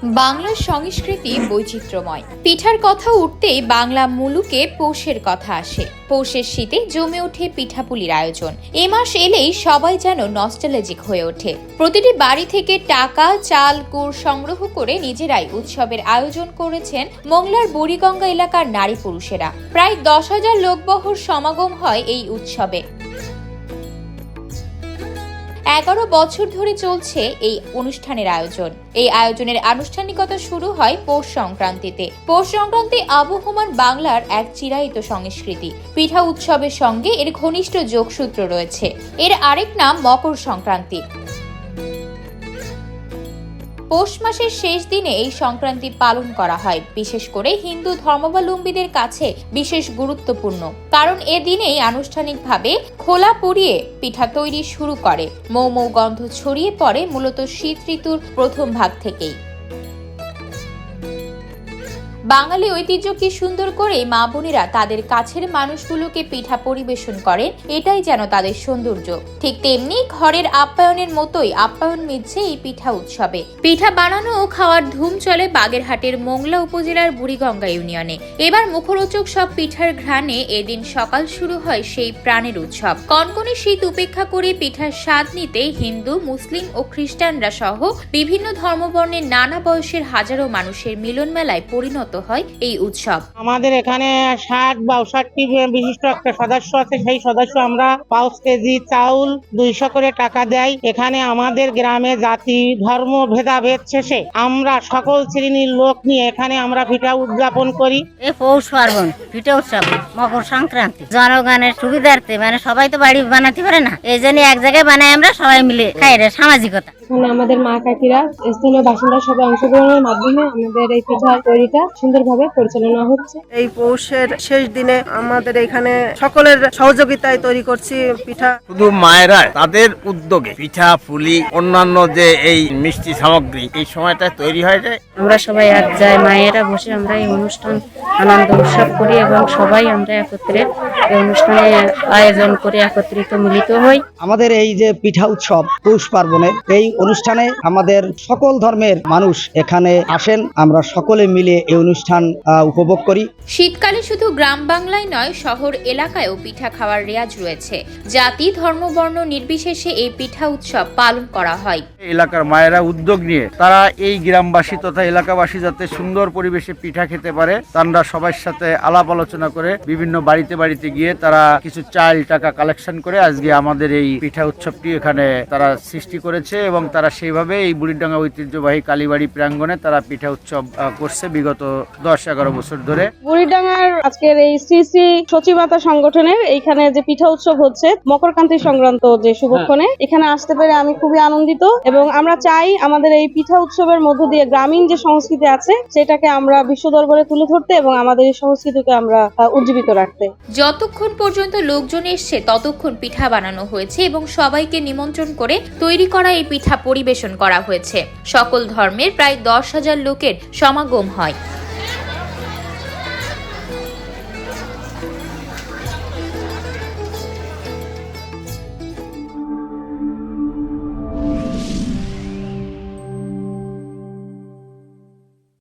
বাংলার সংস্কৃতি বৈচিত্র্যময়। পিঠার কথা উঠতেই বাংলা মুলুকে পৌষের কথা আসে। পৌষের শীতে জমে ওঠে পিঠাপুলির আয়োজন। এ মাস এলেই সবাই যেন নস্টালজিক হয়ে ওঠে। প্রতিটি বাড়ি থেকে টাকা, চাল, গুড় সংগ্রহ করে নিজেরাই উৎসবের আয়োজন করেছেন মোংলার বুড়িগঙ্গা এলাকার নারী পুরুষেরা। প্রায় 10,000 লোকবহর সমাগম হয় এই উৎসবে। 11 বছর ধরে চলছে এই অনুষ্ঠানের আয়োজন। এই আয়োজনের আনুষ্ঠানিকতা শুরু হয় পৌষ সংক্রান্তিতে। পৌষ সংক্রান্তি আবহমান বাংলার এক চিরায়িত সংস্কৃতি। পিঠা উৎসবের সঙ্গে এর ঘনিষ্ঠ যোগসূত্র রয়েছে। এর আরেক নাম মকর সংক্রান্তি। পৌষ মাসের শেষ দিনে এই সংক্রান্তি পালন করা হয়। বিশেষ করে হিন্দু ধর্মাবলম্বীদের কাছে বিশেষ গুরুত্বপূর্ণ, কারণ এ দিনেই আনুষ্ঠানিকভাবে খোলা পুড়িয়ে পিঠা তৈরি শুরু করে। মৌ মৌ গন্ধ ছড়িয়ে পড়ে মূলত শীত ঋতুর প্রথম ভাগ থেকেই। বাঙালি ঐতিহ্যকে সুন্দর করে মা বোনেরা তাদের কাছের মানুষগুলোকে পিঠা পরিবেশন করেন, এটাই যেন তাদের সৌন্দর্য। ঠিক তেমনি ঘরের আপ্যায়নের মতোই আপ্যায়ন মিলছে এই পিঠা উৎসবে। পিঠা বানানো ও খাওয়ার ধুম চলে বাগেরহাটের মোংলা উপজেলার বুড়িগঙ্গা ইউনিয়নে। এবার মুখরোচক সব পিঠার ঘ্রাণে এদিন সকাল শুরু হয় সেই প্রাণের উৎসব। কনকনে শীত উপেক্ষা করে পিঠার স্বাদ নিতে হিন্দু, মুসলিম ও খ্রিস্টানরা সহ বিভিন্ন ধর্মবর্ণের নানা বয়সের হাজারো মানুষের মিলন মেলায় পরিণত হয় এই উৎসব। আমাদের এখানে 60-62 বিশিষ্ট একটা সদস্য আছে। সেই সদস্য আমরা 5 কেজি চাউল 200 করে টাকা দেয়। এখানে আমাদের গ্রামে জাতি ধর্ম ভেদাভেদ শেষে আমরা সকল শ্রেণীর লোক নিয়ে এখানে আমরা পিঠা উদযাপন করি। এই পৌষ পার্বণ পিঠা উৎসব মকর সংক্রান্তি জনগণের সুবিধার্থে, মানে সবাই তো বাড়ি বানাতে পারে না, এই জন্য এক জায়গায় বানাই আমরা সবাই মিলে খাই। সামাজিকতা। এখানে আমাদের মা কাকিরা, স্থানীয় বাসিন্দা সবাই অংশগ্রহণের মাধ্যমে আমাদের এই পিঠা তৈরিটা সুন্দরভাবে পরিচালনা হচ্ছে। এই পৌষের শেষ দিনে আমাদের এখানে সকলের সহযোগিতায় তৈরি করছি পিঠা। শুধু মায়েরা তাদের উদ্যোগে পিঠা, পুলি, অন্যান্য যে এই মিষ্টি সামগ্রী এই সময়টা তৈরি হয়ে যায়। আমরা সবাই এক যায় মায়েরা বসে আমরা এই অনুষ্ঠান আনন্দ উৎসব করি এবং সবাই আমরা একত্রে এই অনুষ্ঠানে আয়োজন করে একত্রিত মিলিত হই। আমাদের এই যে পিঠা উৎসব পৌষ পার্বণের এই অনুষ্ঠানে আমাদের সকল ধর্মের মানুষ এখানে আসেন। আমরা সকলে মিলে এই অনুষ্ঠান উপভোগ করি। শীতকালে শুধু গ্রাম বাংলায় নয়, শহর এলাকায়ও পিঠা খাওয়ার রেওয়াজ রয়েছে। জাতি, ধর্ম, বর্ণ নির্বিশেষে এই পিঠা উৎসব পালন করা হয়। এলাকার মায়েরা উদ্যোগ নিয়ে তারা এই গ্রামবাসী তথা এলাকাবাসী যাতে সুন্দর পরিবেশে পিঠা খেতে পারে, তারা সবার সাথে আলাপ আলোচনা করে বিভিন্ন বাড়িতে বাড়িতে গিয়ে তারা কিছু চাল টাকা কালেকশন করে আজকে আমাদের এই পিঠা উৎসবটি এখানে তারা সৃষ্টি করেছে এবং তারা সেইভাবে এই বুড়িডাঙ্গা ঐতিহ্যবাহী কালীবাড়ি প্রাঙ্গণে তারা পিঠা উৎসব করছে বিগত 10-11 বছর ধরে। বুড়িডাঙ্গার আজকের এই শ্রী শ্রী সচিবাতা সংগঠনের এইখানে যে পিঠা উৎসব হচ্ছে মকরকান্তি সংক্রান্ত যে শুভক্ষণে এখানে আসতে পেরে আমি খুবই আনন্দিত এবং আমরা চাই আমাদের এই পিঠা উৎসবের মধ্য দিয়ে গ্রামীণ যে সংস্কৃতি আছে সেটাকে আমরা বিশ্ব দরবারে তুলে ধরতে এবং আমাদের এই সংস্কৃতিকে আমরা উজ্জীবিত রাখতে। যতক্ষণ পর্যন্ত লোকজন এসছে ততক্ষণ পিঠা বানানো হয়েছে এবং সবাইকে নিমন্ত্রণ করে তৈরি করা এই পিঠা পরিবেশন করা হয়েছে। সকল ধর্মের প্রায় 10,000 লোকের সমাগম হয়।